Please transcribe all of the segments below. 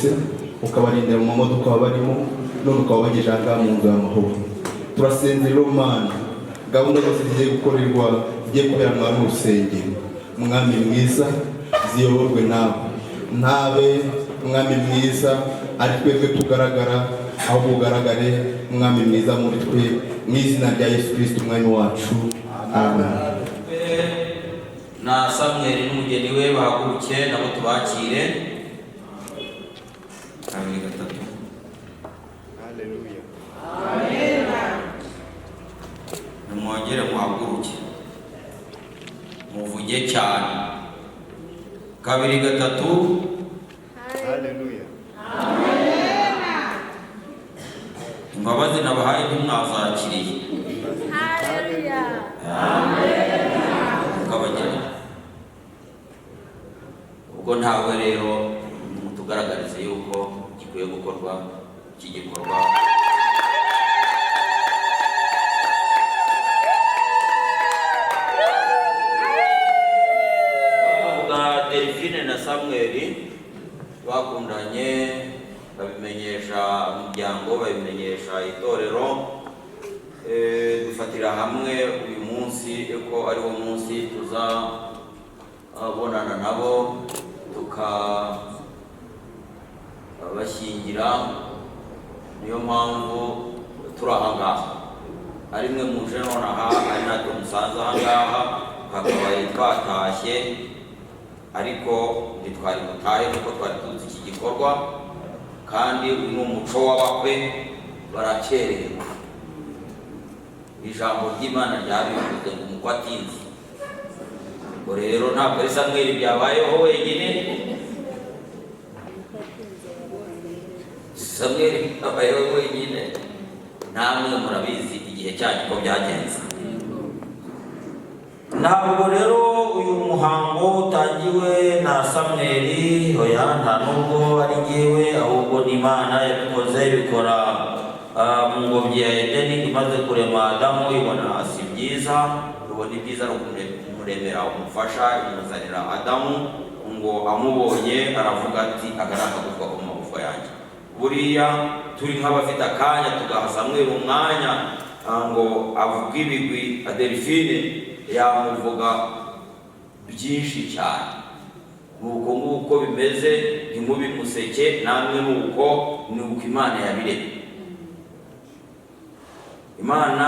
bose, ukabarindira mu mamodoka barimo, none ukabagejeje aha mu nzu y'amahoro. Turasenze rero Mana, gahunda zose zigiye gukorerwa zigiye kubera mwari urusengero, Mwami mwiza, ziyoborwe nawe. Ntabe Mwami mwiza ari twebwe tugaragara, ahubwo ugaragare Mwami mwiza muri twe, mu izina rya Yesu Kristo umwami wacu, amen. Na Samuel n'umugeni we bahaguruke nabo tubakire. Kabiri gatatu. Haleluya. Amen. Nimwongere muhaguruke muvuge cyane. Kabiri gatatu. Haleluya. Imbabazi nabahaye ntimwazakiriye. Haleluya. Kabageni. Ubwo ntawe rero mutugaragarize yuko gikwiye gukorwa iki gikorwa. Delphine na Samuel bakundanye, babimenyesha umuryango, babimenyesha itorero. Dufatira hamwe uyu munsi ko ari wo munsi tuzabonana nabo tukabashyingira. Niyo mpamvu turi aha ngaha, ari mwe muje nonaha, ari natwe musanze aha ngaha, twakabaye twatashye ariko ntitwari mutahe kuko twari tuzi iki gikorwa, kandi uyu ni umuco w'abakwe, barakererwa. Ijambo ry'Imana ryabivuze ngo umukwe atinze. Ubwo rero ntabwo ari Samuel byabayeho wenyine, Samuel byabayeho wenyine, namwe murabizi igihe cyanyu ko byagenze. Ntabwo rero uyu muhango utangiwe na Samuel, oya, nta nubwo ari jyewe, ahubwo ni Imana yabikoze, bikora mu ngobyi ya Edeni. Imaze kurema Adamu ibona si byiza, ibona ibyiza no kumuremera umufasha, imuzanira Adamu. Ngo amubonye aravuga ati aka ni akagufwa ko mu magufa yanjye. Buriya turi nk'abafite akanya tugaha Samuel umwanya ngo avuge ibigwi, Delphine yamuvuga byinshi cyane. Nuko nguko bimeze, ntimubimuseke, namwe nuko Imana yabiremye. Imana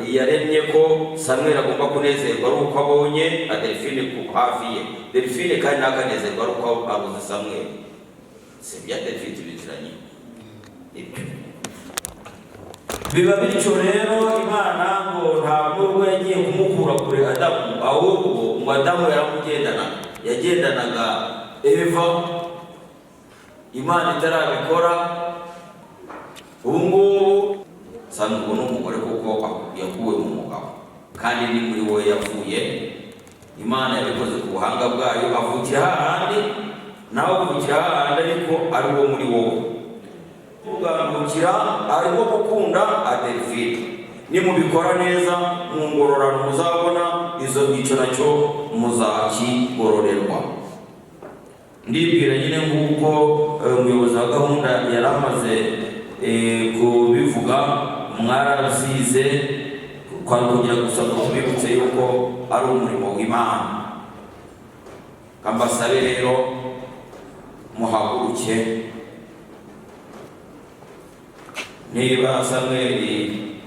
yaremye ko Samuel agomba kunezerwa ari uko abonye Delphine ku hafi ye. Delphine kandi nakanezerwa ari uko abuze Samuel. Si bya Delphine biziranye. Biba bityo rero, Imana ngo ntabwo ubwo yagiye kumukura kure Adamu, ahubwo ngo Adamu yagendanaga Eva. Imana itarabikora. Ubu ngubu Samuel ni umugore kuko yakuwe mu mugabo, kandi ni muri we yavuye. Imana yabikoze ku buhanga bwayo, avukira hahandi, nawe avukira hahandi, ariko ari wo muri wowe. Ugandukira arimo gukunda Delphine. Nimubikora neza mu ngororano muzabona, izo icyo nacyo muzakigororerwa. Ndibwira nyine nk'uko umuyobozi wa gahunda yari amaze kubivuga, mwarabisize kugira gusa ngo tubibutse yuko ari umurimo w'Imana. Kambasabe rero muhaguruke. Niba Samuel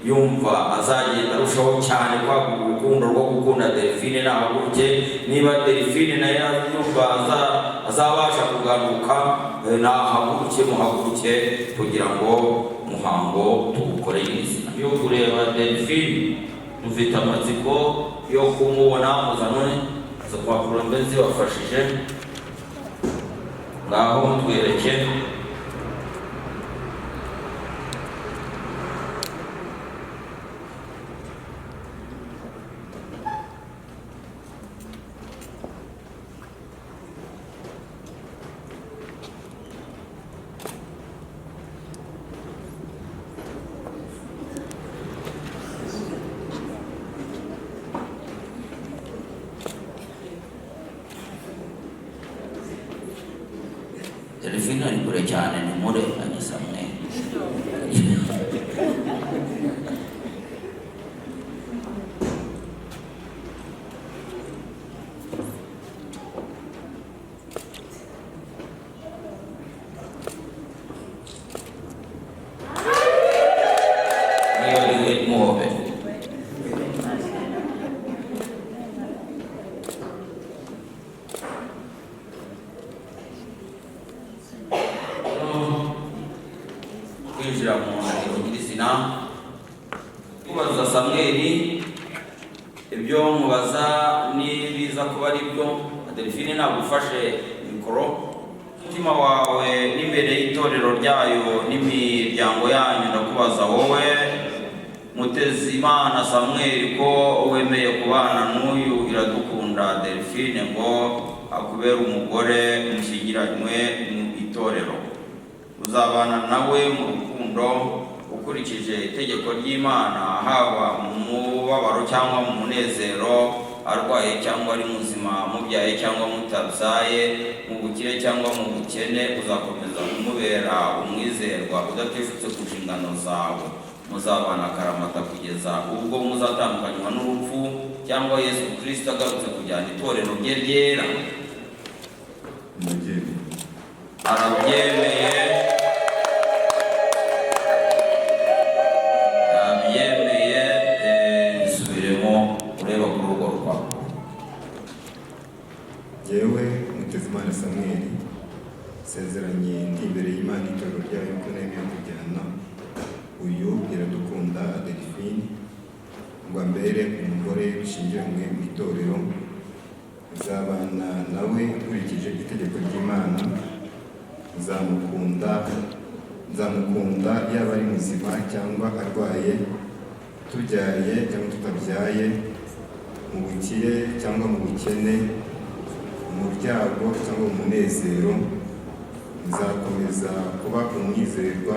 yumva azagenda arushaho cyane kwagura urukundo rwo gukunda Delphine, nahaguruke. Niba Delphine nayo yumva azabasha kugaruka, nahaguruke, muhaguruke kugira ngo umuhango tuwukore neza. Yo kureba Delphine dufite amatsiko yo kumubona. Muzanone izo mpapuro mbe zibafashije, ngaho mutwereke. Delphine ari kure cyane ntimurenganye Samweli. Kwinjira mu ndahiro nyirizina, kubaza Samweli ibyo mubaza nibiza kuba ari byo. Delphine nagufashe mikoro, umutima wawe n'imbere y'itorero ryayo n'imiryango yanyu ndakubaza wowe Mutezimana Samweli ko wemeye kubana n'uyu Iradukunda Delphine ngo akubera umugore mushyingiranywe mu itorero. Uzabana nawe mu rukundo ukurikije itegeko ry'Imana, haba mu mubabaro cyangwa mu munezero, arwaye cyangwa ari muzima, mubyaye cyangwa mutabyaye, mu bukire cyangwa mu bukene. Uzakomeza kumubera umwizerwa udateshutse ku nshingano zawe. Muzabana akaramata kugeza ubwo muzatandukanywa n'urupfu cyangwa Yesu Kristo agarutse kujyana itorero rye ryera. Arabyemeye. Nisubiremo ureba ku rugo rwawe. Yewe Mutezimana Samweli sezeranye ndi imbere y'Imana itorero ryayo ko nemeye kujyana uyu Iradukunda Delphine ngo ambere umugore bishyingiranywe mu itorero. Uzabana nawe ukurikije itegeko ry'Imana. Nzamukunda yaba ari muzima cyangwa arwaye, tubyaye cyangwa tutabyaye, mu bukire cyangwa mu bukene, mu byago cyangwa mu munezero. Nzakomeza kuba umwizerwa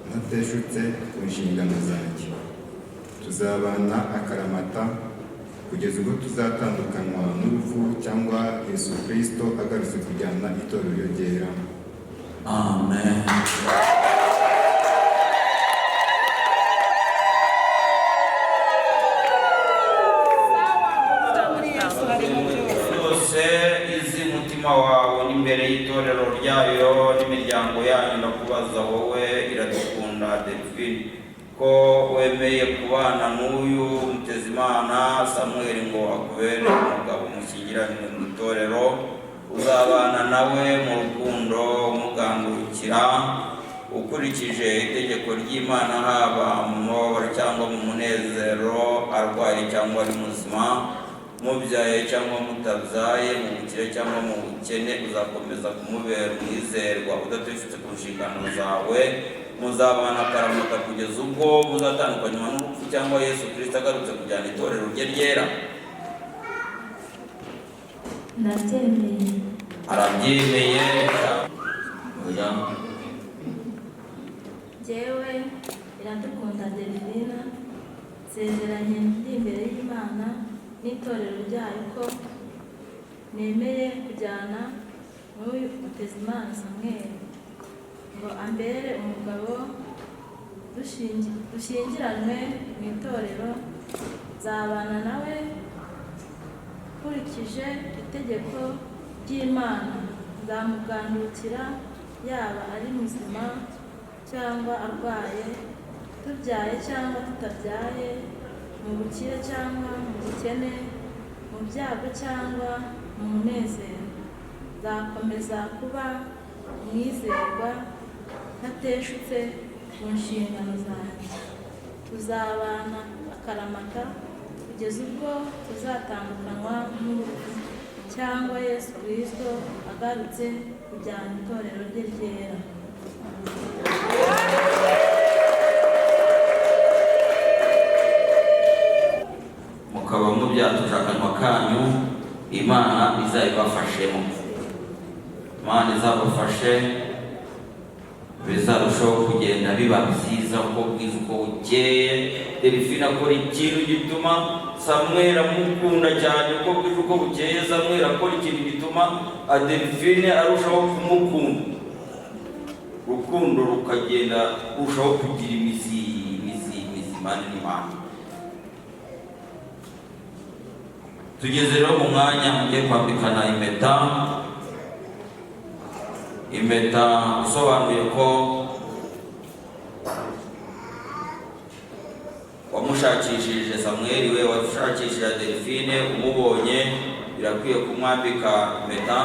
ntateshutse ku nshingano zanjye. Tuzabana akaramata kugeza ubwo tuzatandukanywa n'urupfu cyangwa Yesu Kristo agarutse kujyana itorero ryera. Amen. Yose izi mutima wawe n'imbere y'itorero ryayo n'imiryango yanyu ndakubaza wowe Iradukunda Delphine ko wemeye kubana n'uyu Mutezimana Samweli ngo akubere umugabo mushyingiranywe mu itorero. Uzabana nawe mu rukundo umugandukira ukurikije itegeko ry'Imana, haba mu mubabaro cyangwa mu munezero, arwaye cyangwa ari muzima, mubyaye cyangwa mutabyaye, mu bukire cyangwa mu bukene. Uzakomeza kumubera umwizerwa udateshutse ku nshingano zawe. Muzabana akaramata kugeza ubwo muzatandukanywa n'urupfu cyangwa Yesu Kristo agarutse kujyana itorero rye ryera. Ndabyemeye. Arabyemeye. Oya. Jewe Iradukunda Delphine sezeranye ndi imbere y'Imana n'itorero ryayo ko nemeye kujyana n'uyu Mutezimana Samweli ngo ambere umugabo dushyingiranywe mu itorero. Nzabana nawe nkurikije itegeko ry'Imana. Nzamugandukira yaba ari muzima cyangwa arwaye, tubyaye cyangwa tutabyaye, mu bukire cyangwa mu bukene, mu byago cyangwa mu munezero. Nzakomeza kuba umwizerwa ntateshutse ku nshingano zanjye. Tuzabana akaramata kugeza ubwo tuzatandukanywa n'urupfu cyangwa Yesu Kristo agarutse kujyana itorero rye ryera. Mukaba mubyatuje akanwa kanyu, Imana izabibafashemo. Imana izabafashe bizarushaho kugenda biba byiza uko bwiza uko bukeye. Delphine akora ikintu gituma Samweli amukunda cyane, uko bwiza uko bukeye Samweli akora ikintu gituma Delphine arushaho kumukunda. urukundo rukagenda rushaho kugira imizi manini manini. Tugeze rero mu mwanya mugiye kwambikana impeta usobanuye ko wamushakishije Samuel, we washakishije Delphine, umubonye birakwiye kumwambika impeta.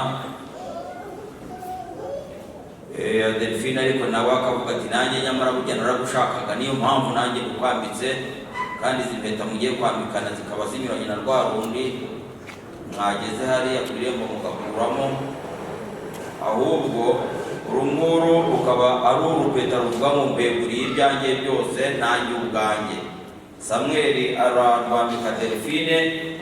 Delphine ariko nawe akavuga ati nanjye nyamara burya naragushakaga, niyo mpamvu nanjye ukwambitse, kandi izi mpeta mugiye kwambikana zikaba zinyuranye na rwa rundi mwageze hariya ku irembo mugakuramo, ahubwo urunguru rukaba ari urupeta ruvuga ngo mbeguriye ibyanjye byose nanjye ubwanjye. Samuel ararwambika Delphine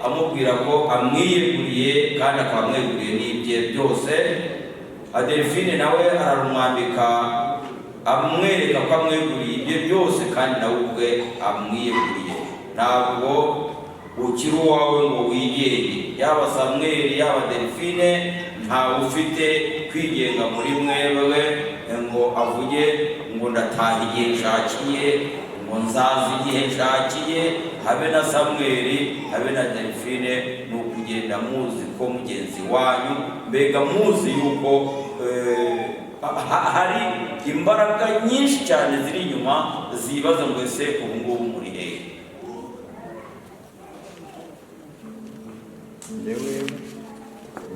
amubwira ko amwiyeguriye kandi akaba amweguriye n'ibye byose. Delphine nawe ararumwambika amwereka ko amweguriye ibye byose kandi nawe ubwe amwiyeguriye. Ntabwo ukiri uwawe ngo wigenge, yaba Samuel yaba Delphine ntawe ufite kwigenga muri mwebwe ngo avuge ngo ndataha igihe nshakiye, ngo nzaza igihe nshakiye. Habe na Samuel habe na Delphine ni ukugenda muzi ko mugenzi wanyu, mbega muzi yuko hari imbaraga nyinshi cyane ziri inyuma zibaza ngo ese ubu ngubu muri hehe.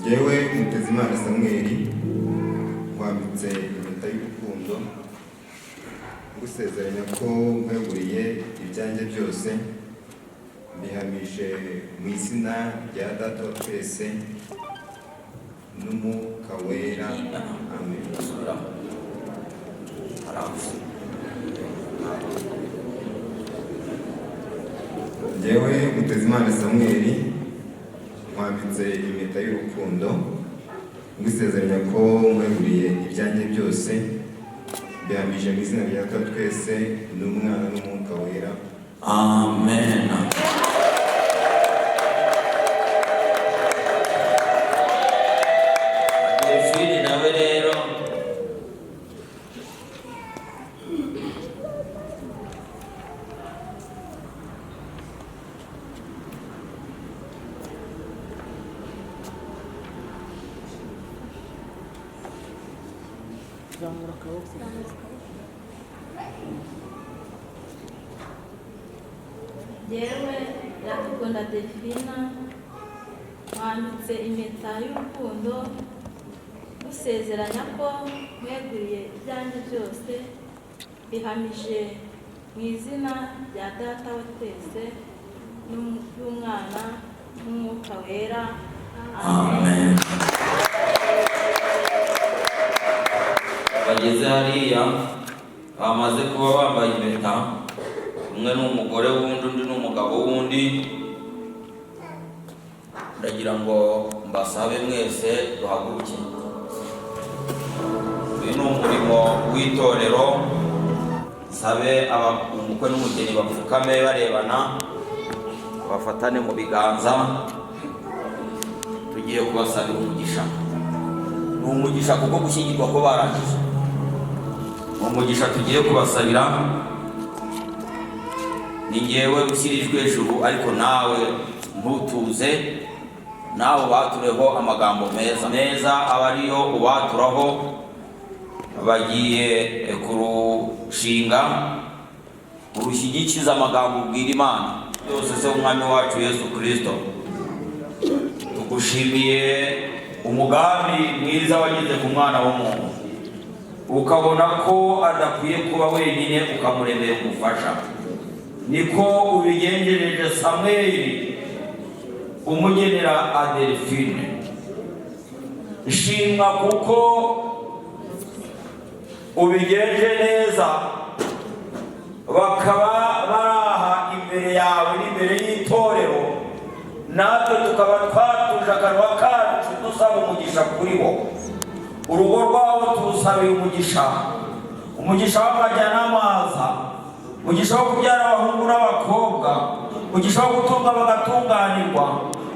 Njyewe Mutezimana Samuel wambitse impeta y'urukundo ngusezeranya ko nkweguriye ibyanjye byose, mbihamije mu izina rya Data wa twese n'Umwuka Wera. Amen. Njyewe Mutezimana Samuel wambitse impeta y'urukundo ngusezeranya ko nkweguriye ibyanjye byose, mbihamije mu izina rya Data wa twese n'Umwana n'Umwuka Wera. Amen. Delphine nawe rero yewe Iradukunda Delphine wambitse impeta y'urukundo gusezeranya ko mweguriye ibyanjye byose, bihamije mu izina rya Data wa twese n'Umwana n'Umwuka Wera. Amen. bageze hariya bamaze kuba bambaye impeta, umwe ni umugore wundi undi ni umugabo wundi. Ndagira ngo mbasabe mwese duhaguruke. Uyu ni umurimo w'itorero. Sabe umukwe n'umugeni bapfukame barebana, bafatane mu biganza. Tugiye kubasabira umugisha. Ni umugisha kuko gushyingirwa ko barangije. Umugisha tugiye kubasabira ni ngewe ushyirijwe hejuru, ariko nawe ntutuze, nawe ubatureho amagambo meza aba ariyo ubaturaho. Bagiye kurushinga urushyigikiza amagambo ubwira Imana byose. Se umwami wacu Yesu Kristo, tugushimiye umugambi mwiza wagize ku mwana w'umuntu, ukabona ko adakwiye kuba wenyine, ukamuremera umufasha. Niko ubigenjereje Samuel umugenera Delphine. Shimwa kuko ubigenje neza, bakaba baraha imbere yawe n'imbere y'itorero, natwe tukaba twatuje akanwa kacu dusaba umugisha kuri bo. Urugo rwabo tusabiye umugisha w'amajya n'amaza, umugisha wo kubyara abahungu n'abakobwa, umugisha wo gutunga bagatunganirwa,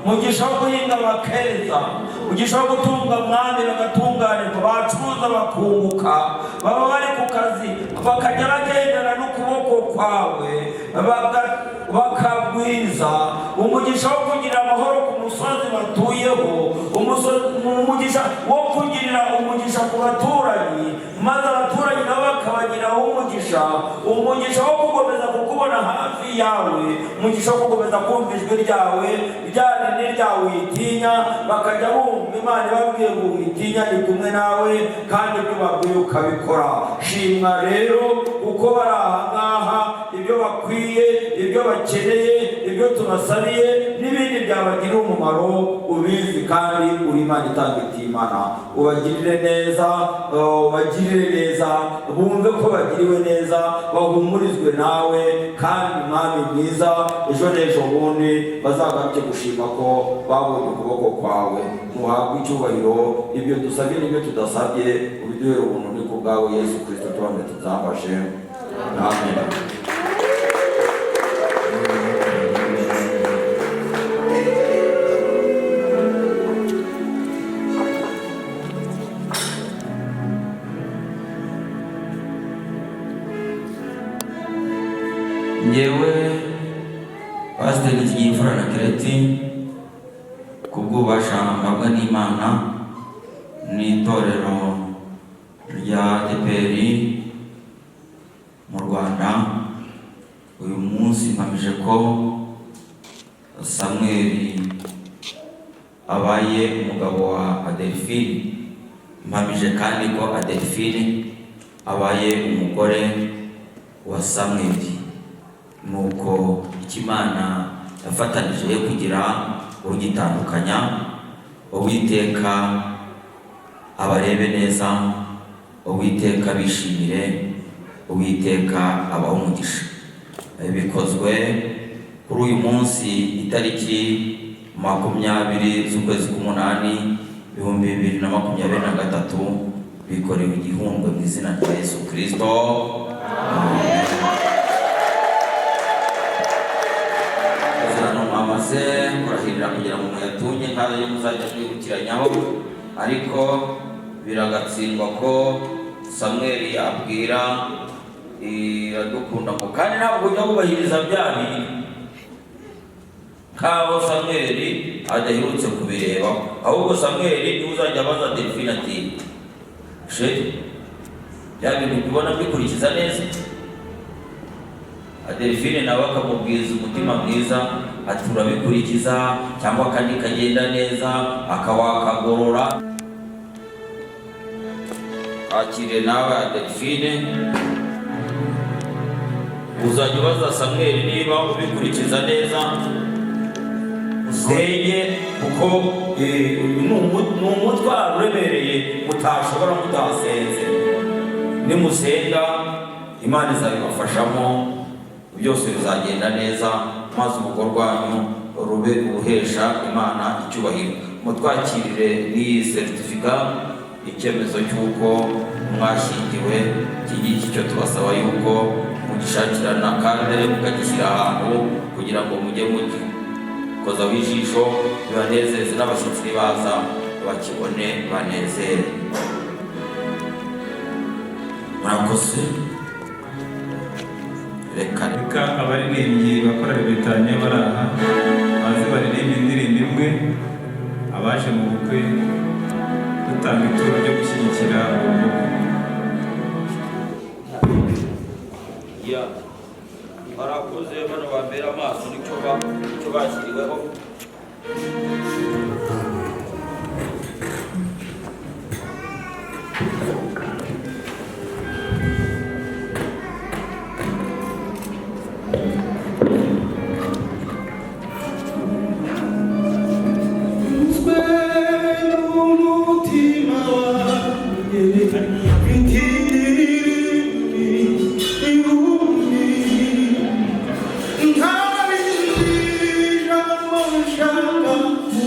umugisha wo guhinga bakeza, umugisha wo gutunga mwami bagatunganirwa, bacuruza bakunguka, baba bari ku kazi bakajya bagendana n'ukuboko kwawe bakagwiza, umugisha wo kugira amahoro ku musozi batuyeho, umugisha wo kugirira umugisha ku baturanyi, maze abaturanyi nabo bakabagiraho umugisha wo gukomeza kukubona hafi yawe, umugisha wo gukomeza kumva ijwi ryawe, rya rindi ryawe witinya, bakajya bumva Imana ibabwiye ngo witinya ni kumwe nawe, kandi ibyo babwiye ukabikora. Shimwa rero kuko bari aha ngaha, ibyo bakwiye, ibyo bakeneye, ibyo tubasabiye n'ibindi byabagirira umumaro ubizi, kandi uri Imana itanga itimana. Ubagirire neza, bumve ko bagiriwe neza, bahumurizwe nawe, kandi Mwami mwiza, ejo n'ejo bundi bazagaruke gushima ko babonye ukuboko kwawe. Muhabwe icyubahiro, ibyo dusabye n'ibyo tudasabye ubiduhere ubuntu ni ku bwawe Yesu Kristo tubambe tuzambashe. Amen. Ngewe Pasiteri Nzigiyimfura na Kireti, kubw'ububasha mpabwa n'Imana n'itorero rya ADEPR mu Rwanda, uyu munsi mpamije ko Samuel abaye umugabo wa Adelphine, mpamije kandi ko Adelphine abaye umugore wa Samuel. Nuko Imana yafatanije yo kugira urugitandukanya, Uwiteka abarebe neza, Uwiteka bishimire, Uwiteka abaha umugisha. Bikozwe kuri uyu munsi itariki 20 z'ukwezi k'umunani 2023, bikorewe igihundwe mu izina rya Yesu Kristo. Amen. Amaze kurahirira kugira ngo muyatunye nkayo muzajya mwibukiranyaho, ariko biragatsindwa ko Samuel abwira Iradukunda ngo kandi ntabwo ujya wubahiriza bya bintu nk'aho Samuel adaherutse kubireba, ahubwo Samuel niwe uzajya abaza Adelphine ati bya bintu ubona mbikurikiza neza. Adelphine nawe akamubwiza umutima mwiza ati urabikurikiza, cyangwa kandi kagenda neza akawakagorora. Akire nawe Adelphine, uzajya ubaza Samuel niba ubikurikiza neza, usenge kuko ni umutwaro uremereye mutashobora mutasenze. Nimusenga Imana izabibafashamo, byose bizagenda neza, maze urugo rwanyu rube uruhesha Imana icyubahiro. Mutwakirire n'iyi seritifika, icyemezo cy'uko mwashyingiwe. Iki ngiki cyo tubasaba yuko mugishakirana kandi mukagishyira ahantu kugira ngo mujye mugikozaho ijisho, bibanezeze n'abashyitsi nibaza bakibone banezere. Murakoze. Reka abaririmbyi bakora ibitanye bari aha maze baririmba indirimbo imwe, abaje mu bukwe dutanga ituro ryo gushyigikira ubukwe. Barakoze bano bambera amaso nicyo bashyiriweho. Shaka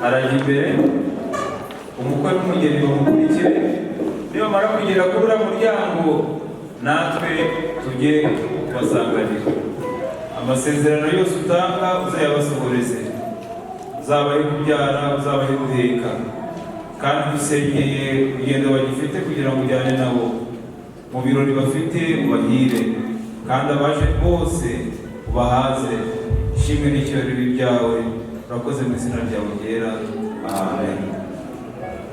arajya imbere, umukwe n'umugeni bamukurikire, nibamara kugera kuri uriya muryango natwe tujye kubasanganira. Amasezerano yose utanga uzayabasohoreze, uzabahe kubyara, uzabahe guheka, kandi dusengeye urugendo bagifite kugira ngo ujyane nabo mu birori bafite, ubahire, kandi abaje bose ubahaze. Ishimwe n'icyubahiro byawe, urakoze mu izina ryawe ryera, amen.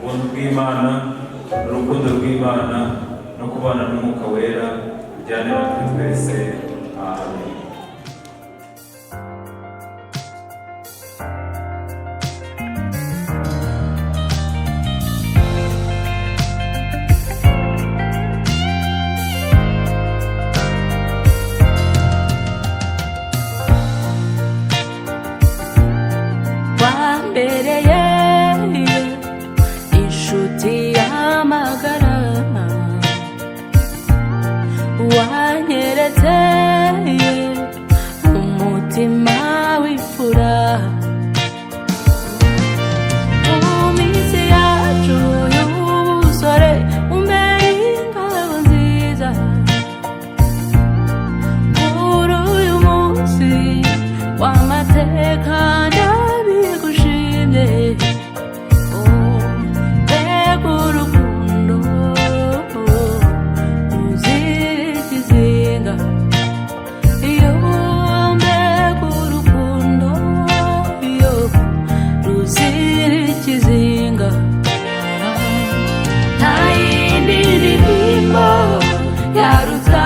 Ubuntu bw'Imana, urukundo rw'Imana no kubana n'Umwuka Wera bijyane natwe twese, amen. Wambereye inshuti y'amagara, wanyeretse umutima w'imfura. Mu minsi yacu y'ubusore umbere ingabo nziza, kuri uyu munsi w'amateka ndabigushimye. Mbega urukundo ruzira ikizinga, iyo mbega urukundo iyo ruzira ikizinga. Nta yindi ndirimbo yaruta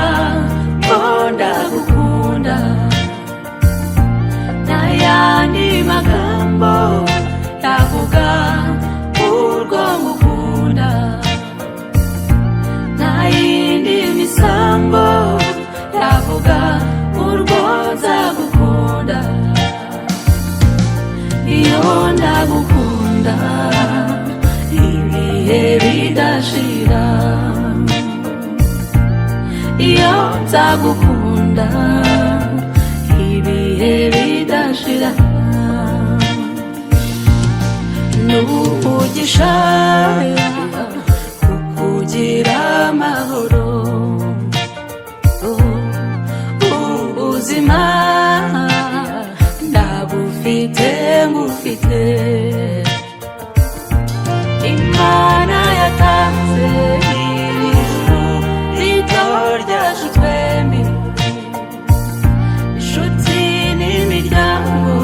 ko ndagukunda, nta yandi magambo yavuga urwo ngukunda, nta yindi misambo yavuga urwo nzagukunda. Iyo ndagukunda ibihe bidashira, iyo nzagukunda ibihe bidashira. N'umugisha kukugira amahoro, ubuzima ndabufite ngufite. Imana yatanze ijuru rito ryacu twembi, inshuti n'imiryango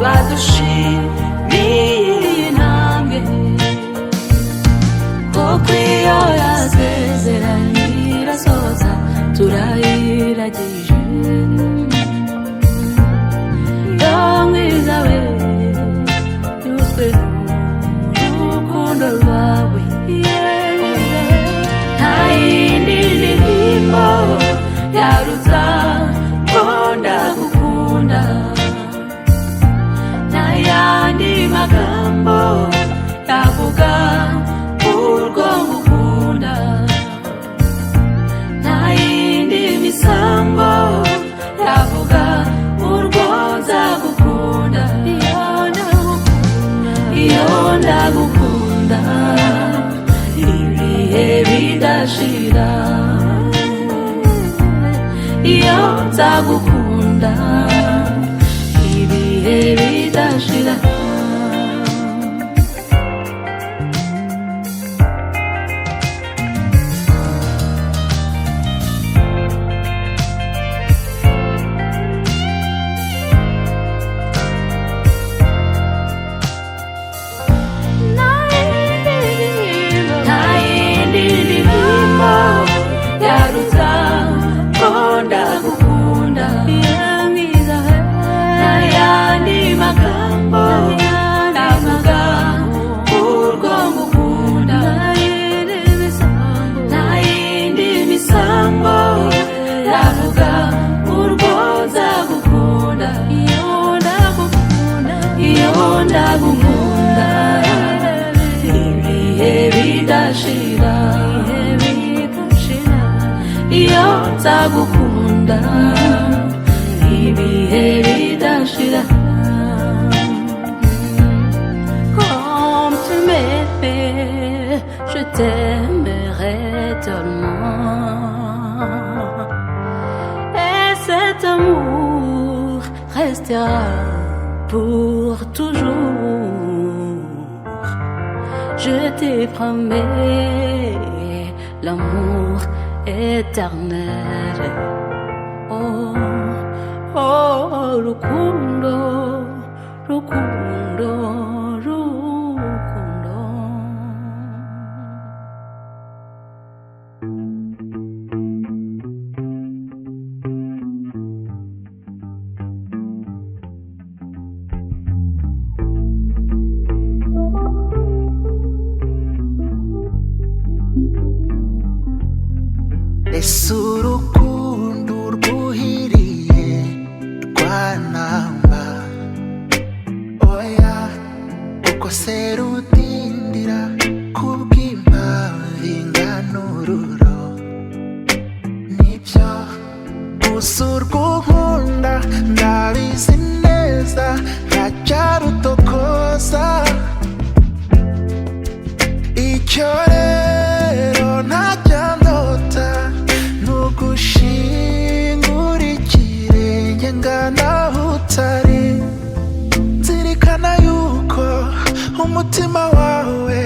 badushimiye iyi ntambwe, kuko iyo yasezeranye irasohoza turayiragije. Yo mwiza we, nyuzwe n'urukundo rwawe, nta yindi ndirimbo yaruta ko ndagukunda, nta yandi magambo yavuga urwo ngukunda, nta yindi misambo yavuga urwo nzagukunda. Iyo ndagukunda ibihe bidashira, iyo nzagukunda ibihe bidashira. Nta yindi ndirimbo yaruta ko ndagukunda, nta yandi magambo navuga urwo ngukunda, nta yindi misambo yavuga urwo nzagukunda. Iyo ndagukunda ibihe bidashira, iyo nzagukunda ibihe bidashira. restera pour toujours. Je te promets l'amour éternel. Oh, oh, rukundo, rukundo, rukundo. Ese urukundo rwuhiriye rwanamba, oya uko se rudindira kubw'impamvu ingana ururo. Nibyo gusa urw'unkunda ndabizi neza ntacyarutokoza. Icyo rero ntacyandota nugushingura ikirenge ngana aho utari. Nzirikana yuko umutima wawe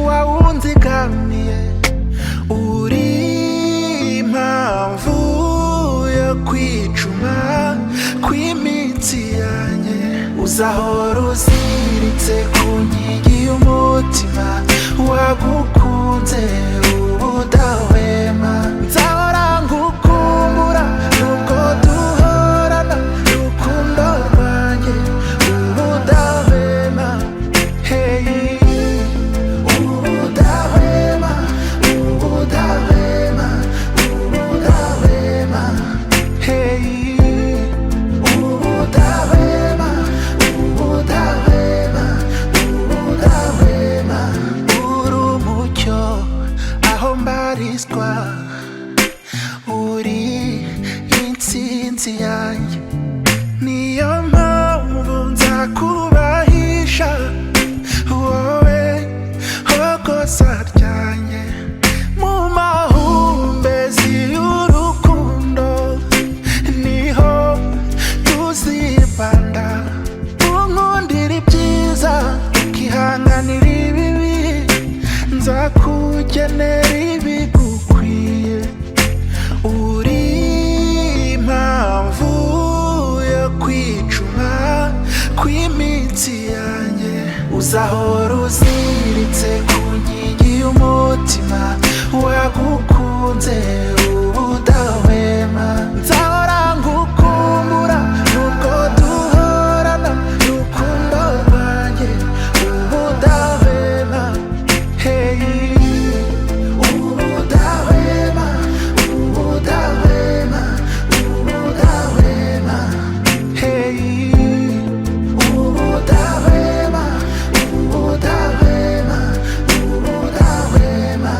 wawunzigamiye, uri impamvu yo kwicuma kw'imitsi yanjye. Uzahora uziritse ku nkingi y'umutima wagukunze ubudahwema. Nzahora ngukumbura nubwo duhorana, rukundo rwanjye ubudahwema. Hey, ubudahwema, ubudahwema, ubudahwema. Hey, ubudahwema, ubudahwema, ubudahwema. Uri umucyo aho mbarizwa, uri intsinzi yanjye. Niyo mpamvu nzakubahisha, wowe hogoza ryanjye. Mu mahumbezi y'urukundo niho tuzibanda. Unkundira ibyiza ukihanganira ibibi, nzakugenera ibigukwiye. Uri impamvu yo kwicuma kw'imitsi yanjye. Uzahora uziritse ku nkingi y'umutima wagukunze ubudahwema. Nzahora ngukumbura nubwo duhorana, rukundo rwanjye ubudahwema. Hey, ubudahwema, ubudahwema, ubudahwema. Hey, ubudahwema, ubudahwema, ubudahwema.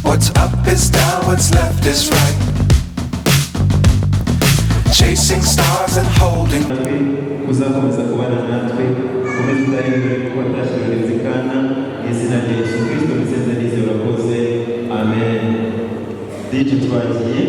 What's up is down, what's left is right. Chasing stars and holding. Kuzakomeza kubana natwe komeza udahinduye kuko atashobora izina rya Yesu Kristo nziza n'izo urakoze amen. DJ twagiye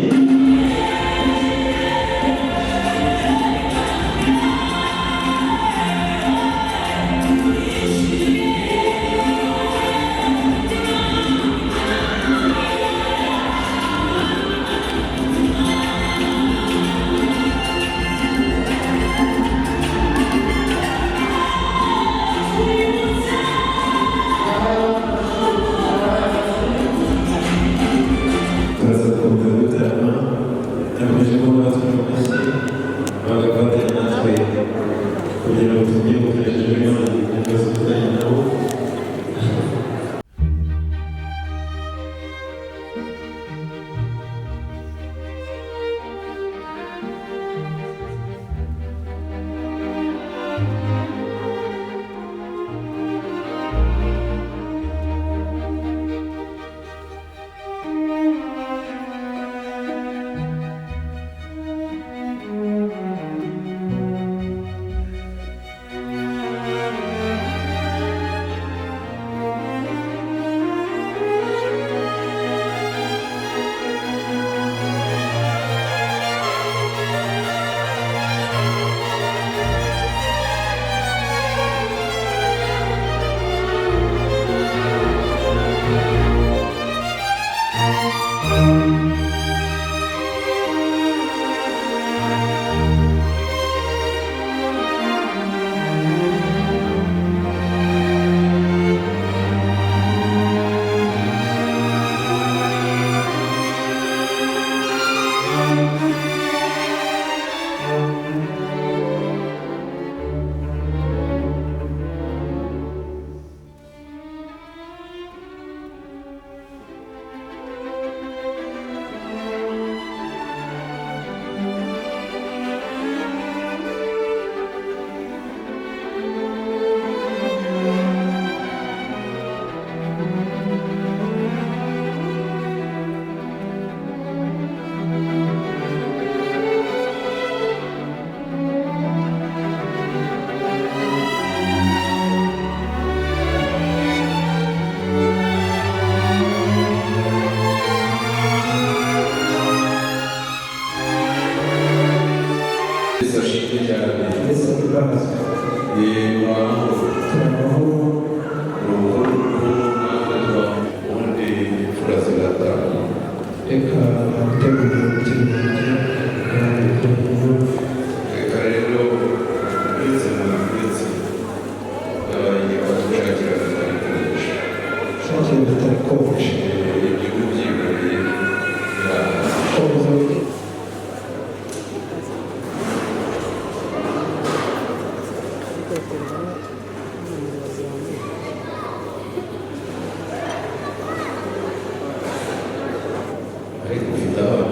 ariko ufite abana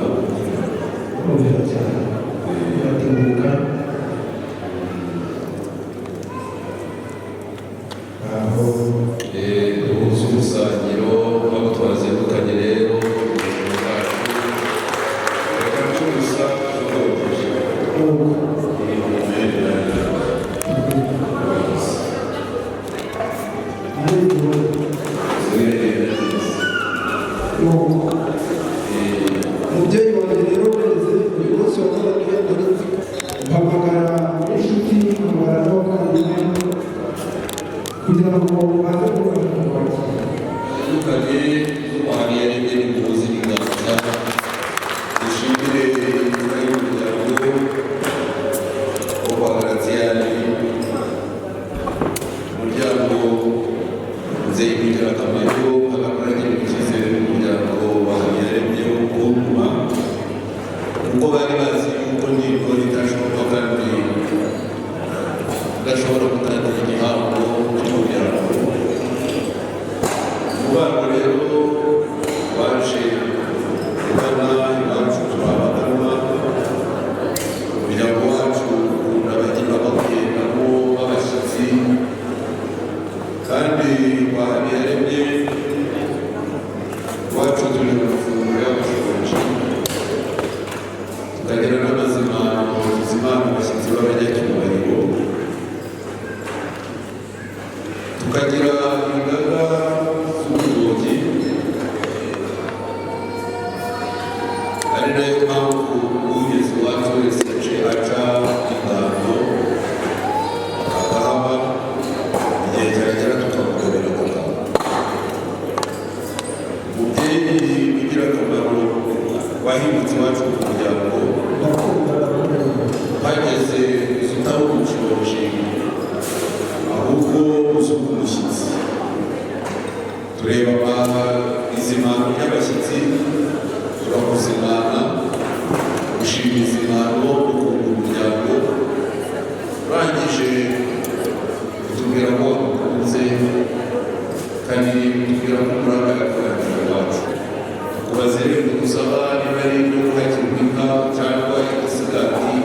kugira ngo baze kubona dukanye z'umuhari yaremye n'umuyobozi w'inganda dushimire inzira y'umuryango wo kwa Garatiyani umuryango nzeye ingirakamaro abakoranye icyizere n'umuryango wa Habiyaremye wo kuma kuko bari bazi yuko nibwo ritashoboka kandi udashobora gutangira igihango cy'umuryango umubano rero waje ugana iwacu turabagana umuryango wacu ukunda abagira bakugendamo b'abashyitsi kandi kwa Habiyaremye iwacu turi mu mafunguro y'abashoboje tukagira n'amazimano tuzimana abashyitsi b'abanyacyubahiro tukagira ingaga z'urutoki ari nayo mpamvu ugeze iwacu wese aca ingando akahaba igihe cyagera tukamugabira agataha umubyeyi ugira akamaro wahindutse iwacu ku muryango hageze utari umushonji ahubwo uzuka umushyitsi tureba izimano ry'abashyitsi turakuzimana gushima izimano gukunda umuryango urangije kutubwira ko wamukunze kandi kutubwira ko murangara kurangira iwacu tukubaze rero gusaba niba ari ibyo guhakirwa inka cyangwa igisigati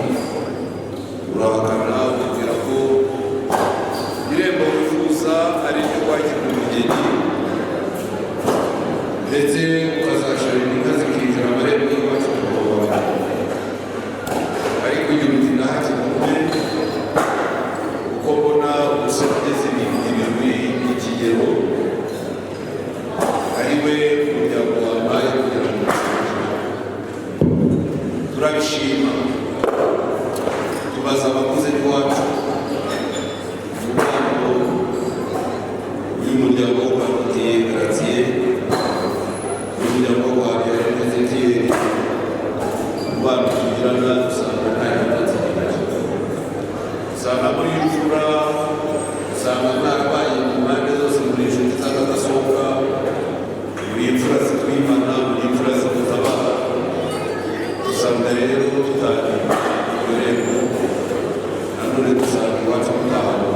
urahakana ukubwira ko irembo wifuza ari ryo kwakirwa umugeni ndetse ukazasharira inka zikinjira amarembo y'iwacu tukabona ariko uyu muti ntahakimume uko mbona umusore ugeze ibirwi ikigero ari we umuryango wabaye kugira ngo turabishima tubaza abakuze b'iwacu umuryango uyu muryango wo kwa Garatiyani umuryango wa Habiyaremye Ezekiel umubano tugirana usanga nta kibazo usanga muri imfura usanga mwarabaye mu mpande zose muri inshuti z'akadasohoka muri imfura zitwimana muri imfura zidutabara usanga rero tutari ururembo nanone dusanga iwacu mutahana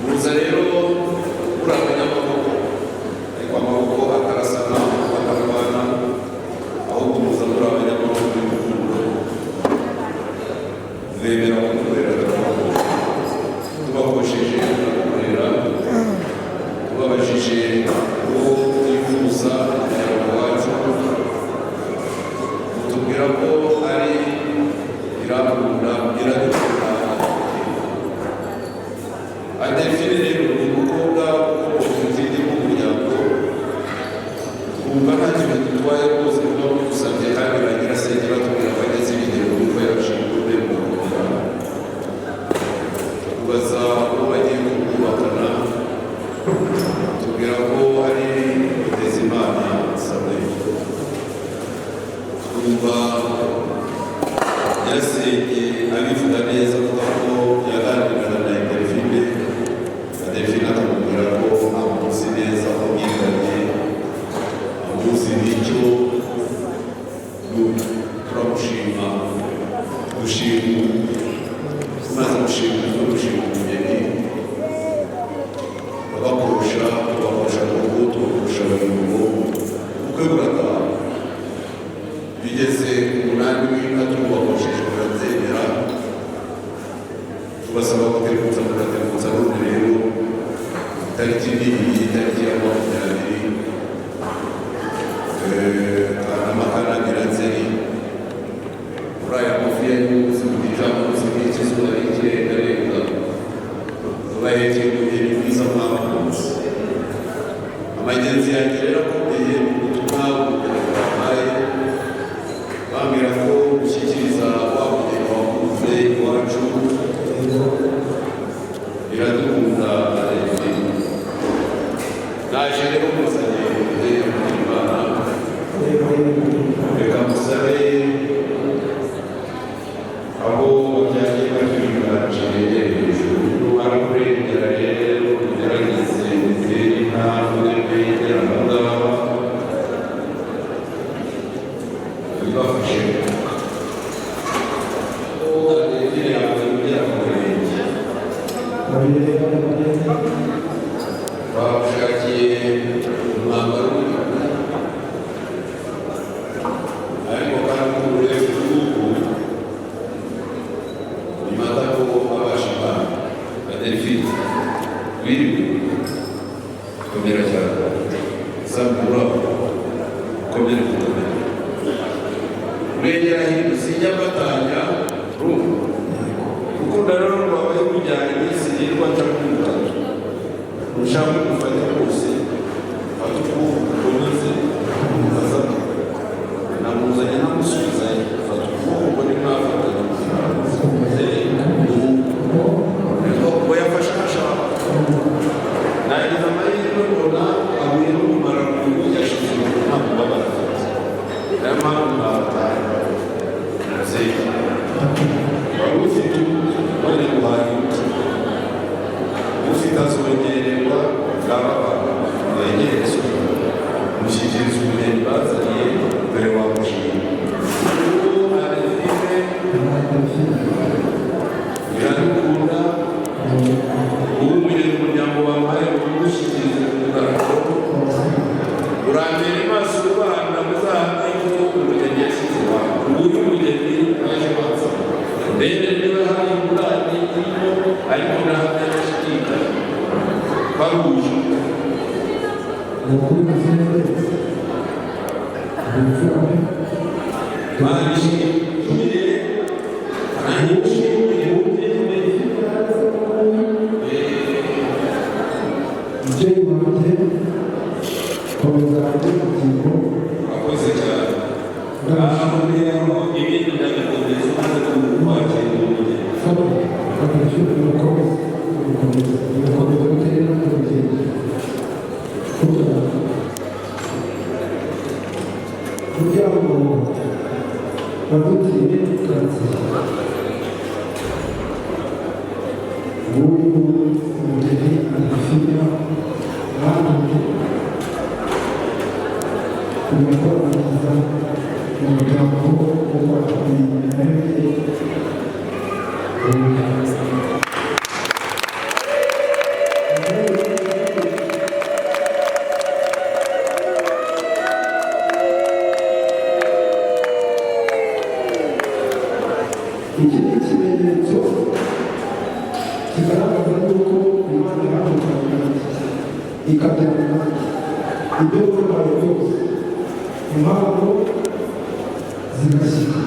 muza rero uramenya amaboko ariko amaboko akarasana akarwana ahubwo muza muri abanyamaboko y'urukundo bemera kumukorera tubakosheje turakorera tubabajije uwo twifuza umuryango wacu mutubwira ko ari irambura iradukunda Adelphine rero ni umukobwa ukomoka mu zindi mu muryango twumva nta kintu dutwaye rwose kuba mudusabye kandi baragira senge batubwira ko ageze ibigero kuko yarashinzwe mu muryango tubaza uwo bagiye kububakana tubwira ko ari Mutezimana Samuel twumva yasenge abivuga neza kuko yaganiraga na Adelphine akamubwira ko amuzi neza ko mwiganye amuzi n'icyo turamushima dushima tumaze gushima no gushima umugeni babakurusha urugo tubakurusha abanyungu ubukwe burataha bigeze umunani w'inka tubakoresheje barabyemera tubasaba gutegutsa murategutsa none rero itariki n'iyi itariki ya 20 Kanama Kanamira Nzeri muri aya mafi ya nyuzi mu gicamunsi n'ikizuba rikirengarenga tubahekeye umugeni mwiza mwakunze amagenzi yanjye rero akomeye mu butumwa umugeni wabaye bambwira ko gushyikiriza wa mugeni wakunze iwacu iradukunda Alexi naje rero muzanye Imana reka musabe aho bajyanye bakirinda hejuru barakurengera rero ugerageze utere intambwe wegera abangaba bibafashe babashakiye umwambaro w'umukara ariko kandi urebe igihugu bimata ko abasha imana adelphine wiriwe komera cyane samura komera kukomera urengera hino sijya batanya rumva kuko ndararo rwabaye kujyana iminsi yirwa ncakumva ushaka gufata rwose fata ukuboko ukomeze umubaza namuzanye namusubizayo fata ukuboko ngo ni mwafatanya ngo yafashe ashaka nagize amahirwe mbona ahuye n'umumaro yashize nta mubabara afite niyo mpamvu mwabataye muzeye wari ufite wari guhaha ufite azongererwa bw'abana yegerezwa mushyikiriza umugeni bazaniye mbere wamushima ubu Alexine iradukunda ubu umunyamuryango wampaye umushyikiriza ku mugaragaro urambere maso rubanda muzahamye ko umugeni yashyize iwawe uyu mugeni aje baza mbere niba hari ingurane irimo ariko nahamya yashyikirizwa baruje akoze cyane aho rero ibindi ndabikomeza umaze kumwakira umugeni kugira ngo badutire kanseri ubu umugeni Alexine bahanze kubakoraniza umuryango wo kubakoraniza iki ni ikimenyetso kigaragaza yuko Imana yahagurukaga ikabyarana ibyo wabaye byose impano zigashyika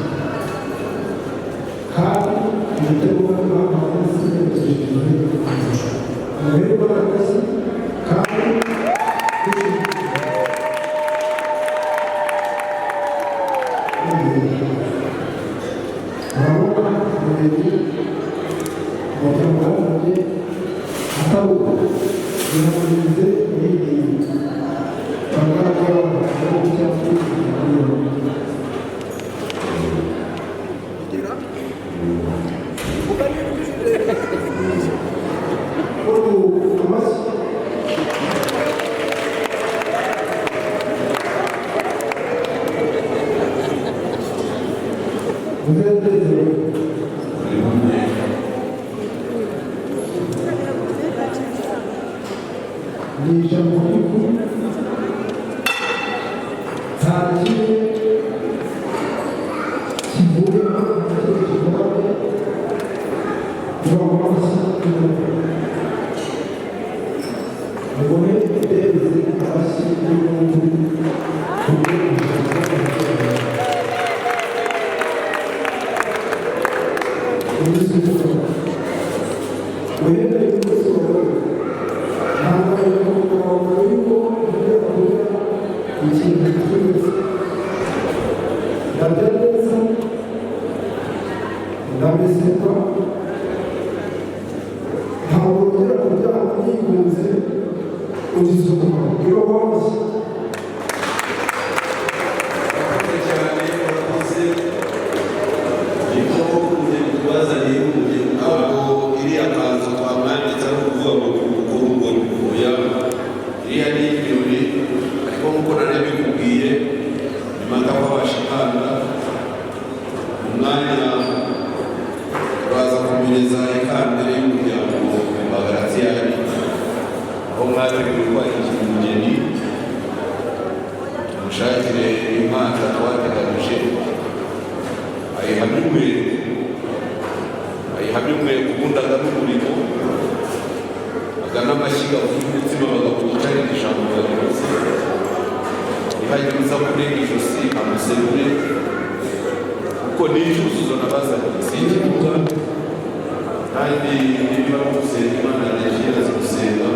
kandi umutego w'Imana wasigaye umubiri w'amaraso kandi urabona umubiri umuryango wanjye ataruka binamurinze n'ibintu bagaragara mu cyangwa ntabwo ugera ku byaha yigunze ugize umumaro iyo woroshye cyane urakoze niko umugeni tubazaniye umugeni ntabwo iriya kanzu twamwanditse ari ukuvuga ngo urugo rugoya iriya ni ibirori ariko nk'uko nari bikubwiye nyuma y'abashikana umwanya turaza kumereza ikambere y'umuryango Bagaratiyani aho mwategurirwa umugeni tumushakire impano twateganyije ayihamyumwe kubundaga n'umurimo agana amashyiga ku mutima bagakuyicarira ijambo barirutse ihagiriza kurenga ijosi amuserure kuko n'icyuzuzo nabazanye sinkibuka kandi niba gusenga imana yagiye gusenga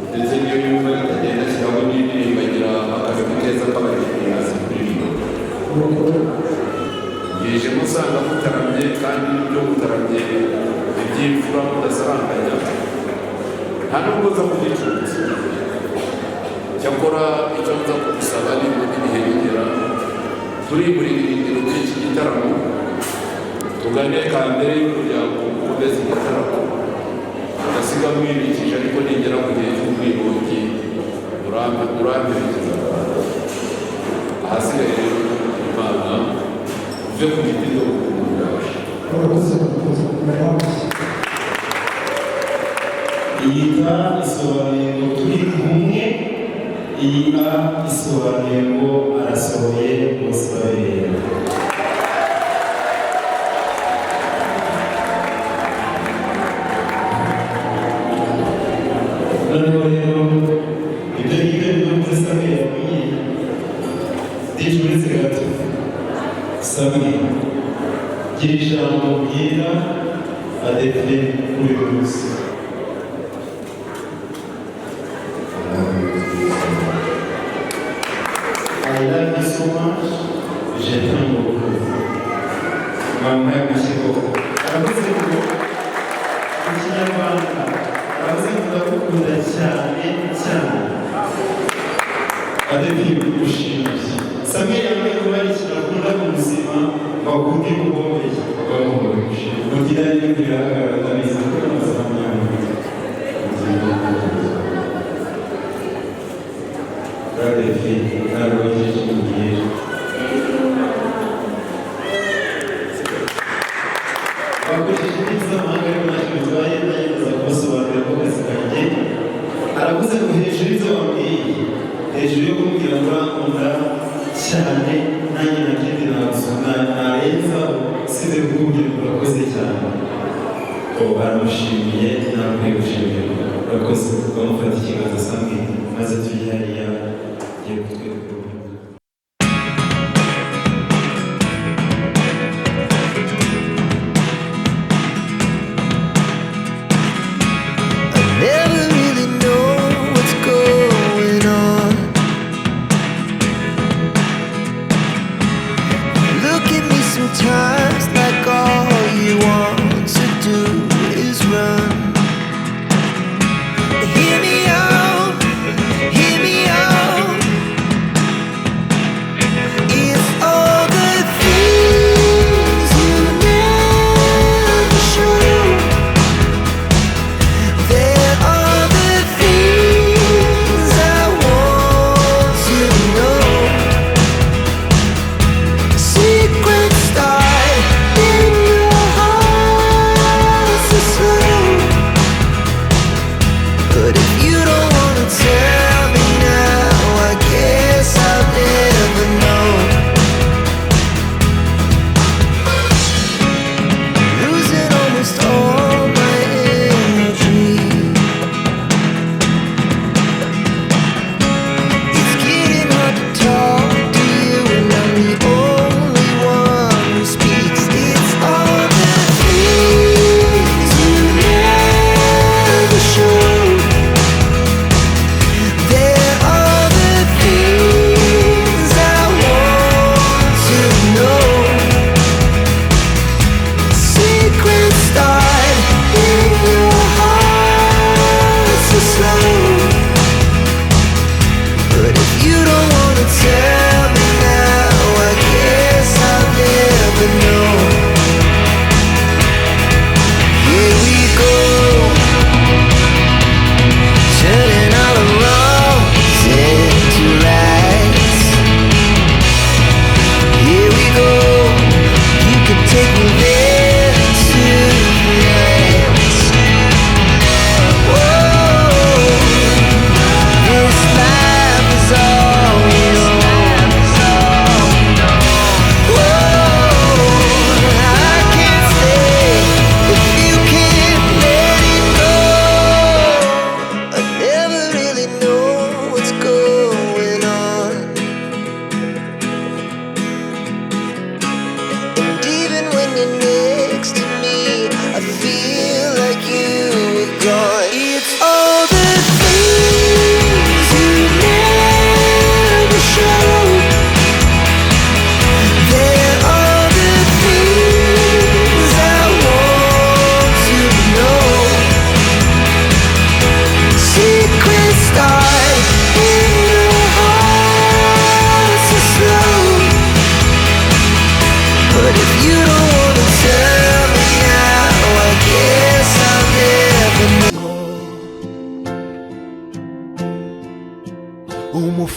ndetse niyo yumva itagenda ashyiraho n'indirimbo agira akazi keza k'abageni azi kuririmba yeje musanga mutaramye kandi n'ibyo mutaramye iby'imfura mudasaranganya nta nubwo za mu gicucu cyakora icyo nza kugusaba ni mu gihe bigera turi muri irindiro by'iki gitaramo tugane kambere y'umuryango ukomeza igitaramo agasiga mwibikije ariko nigera mu gihe cy'umwirongi uramperekeza ahasigaye rero imana uve ku giti no kumugabasha iyi nka isobanuye ngo turi kumwe, iyi nka isobanuye ngo arasohoye bose babireba. noneho rero ibyo ngibyo biba muri Samweli yabwiye DJ uretse gato Samweli gira ijambo bwira Adepte kuri uyu munsi. I love you so much. Je t'aime beaucoup. Mama yamashyigo. Aravuze ngo mu Kinyarwanda aravuze ngo ndagukunda cyane cyane. Adepte ushimye. Samweli yambaye kuba ari ikintu akunda mu buzima bakundi kubombeye. Bamuhora ushimye. Mugira n'ibindi birahagarara ndabizi ko n'amazamu yanyu. Adepte ntabwo wagejeje mu gihe. Bakoresheje n'izamahanga ariko ntacyo bitwaye nageza kubasobanurira ko akazi kanjye. Aravuze ngo hejuru y'ibyo wambwiye, hejuru yo kumbwira ngo urankunda cyane nanjye nta kindi narenza usize kukubwira ngo urakoze cyane. Baramushimiye ntabwo gushimira. Urakoze ukamufata ikiganza Samweli maze tujye hariya giye kutwereka. Never really know what's going on. Look at me sometimes like all you want to do is run. Hear me out,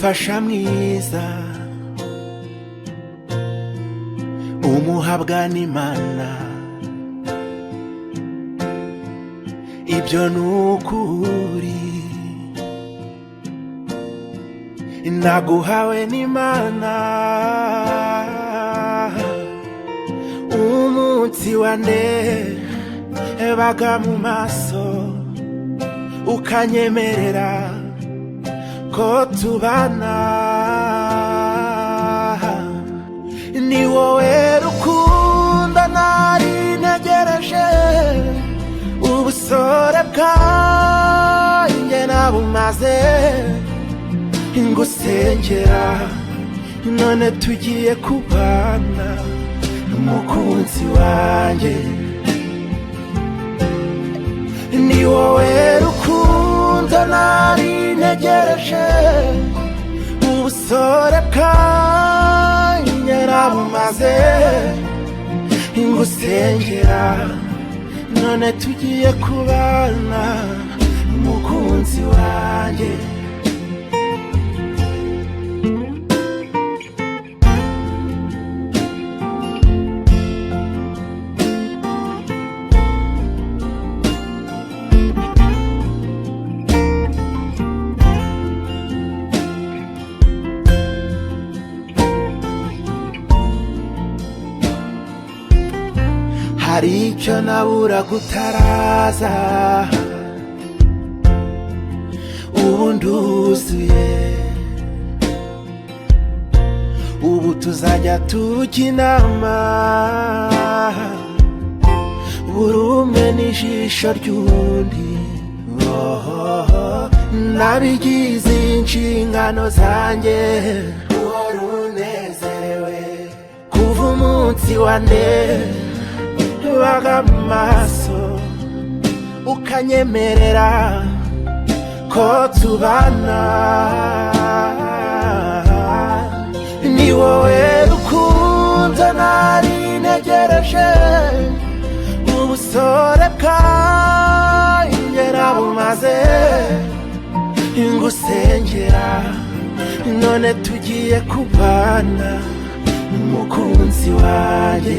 umufasha mwiza umuhabwa n'Imana ibyo nukuri naguhawe n'Imana umunsi wane baga mu maso ukanyemerera ko tubana ni wowe rukundo nari ntegereje ubusore bwanjye nabumaze ngusengera none tugiye kubana umukunzi wanjye ni wowe rukundo nari ntegereje ubusore bwanjye nabumaze ngusengera none tugiye kubana umukunzi wanjye hari icyo nabura gutaraza ubu nduzuye ubu tuzajya tujya inama buri umwe n'ijisho ry'undi nabigize inshingano zanjye uhora unezerewe kuva umunsi wane baga mu maso ukanyemerera ko tubana ni wowe rukundo nari ntegereje ubusore bwanjye nabumaze ngusengera none tugiye kubana umukunzi wanjye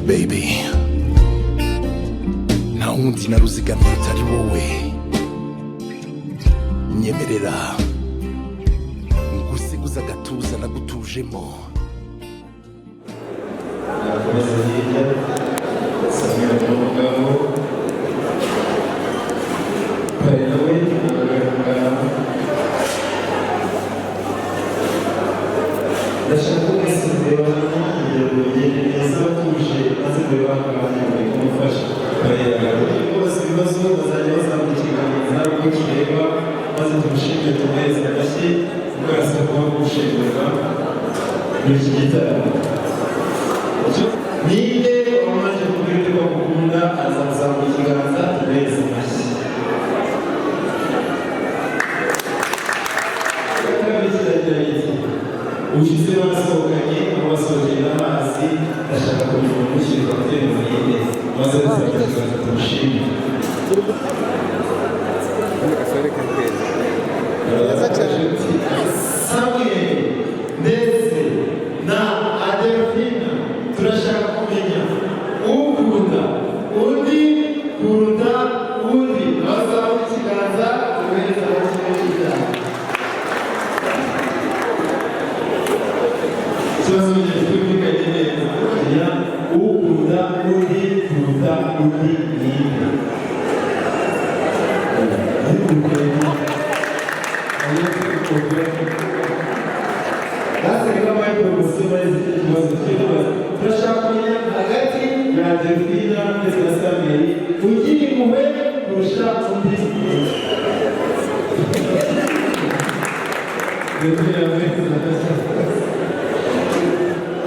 baby nta wundi naruzigamiye utari wowe nyemerera ngusiguza agatuza nagutujemo nakomeza hirya samira n'umugabo pari nawe agaruka ndashaka mwese kurebana kugira ngo bigende neza batuje maze kureba abantu kumufasha bareba rwose ibibazo bazajya bazamura ikiganiro nawe uko kireba maze tumushimire tumuhereze amashyi kuko arasaba kuba gushimirwa muri iki gitaramo ninde wamaze kubwira ko bakunda azamuzamura ikiganza tumuhereze amashyi kabiri kiragira giti ubushize basohokanye aho basohokera amazi ndashaka kugira umushyirwa kutera umuyinde maze gusaba ikiganza tumushimire Samuel ndetse na Adelphina turashaka kumenya ukunda undi kuruta undi abazaba ikiganza tubereza abakiriya cyane ikibazo cy'ubwigenge neza kugira ukunda undi kuruta undi ninde Nasanga amahirwe gusa muri iki kibazo cy'ibibazo turashaka kumenya hagati ya Adelphina ndetse na Samuel ugira impuhwe kurusha undi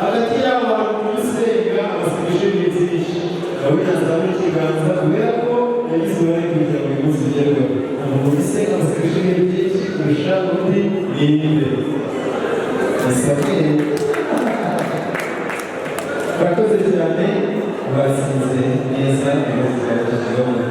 hagati y'abo bantu gusenga abasubije byinshi nawe yazamura ikiganza kubera ko yagize uruhare kugira ngo uyu munsi ugerweho umuntu usenga abasubije byinshi kurusha undi ninde Samuel barakoze cyane basinze neza ibibazo byabashije babona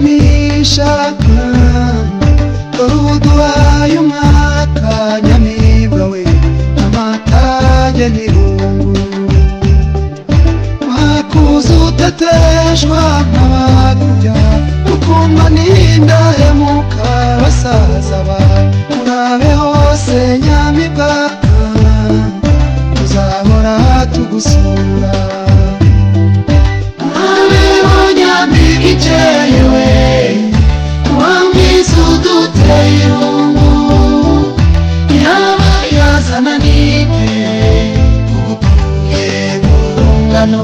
kamisha dore uduhaye umwaka nyamibwa we amatage n'irungu wakuze uteteshwa nk'abakujya ukumva n'indahemuka basaza ba urabe hose nyamibwa tuzahora tugusura abeho nyamibwa ikeye we wamwiza uduteye irungu yaba yazana n'ite ugukuye mu rungano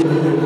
Amen.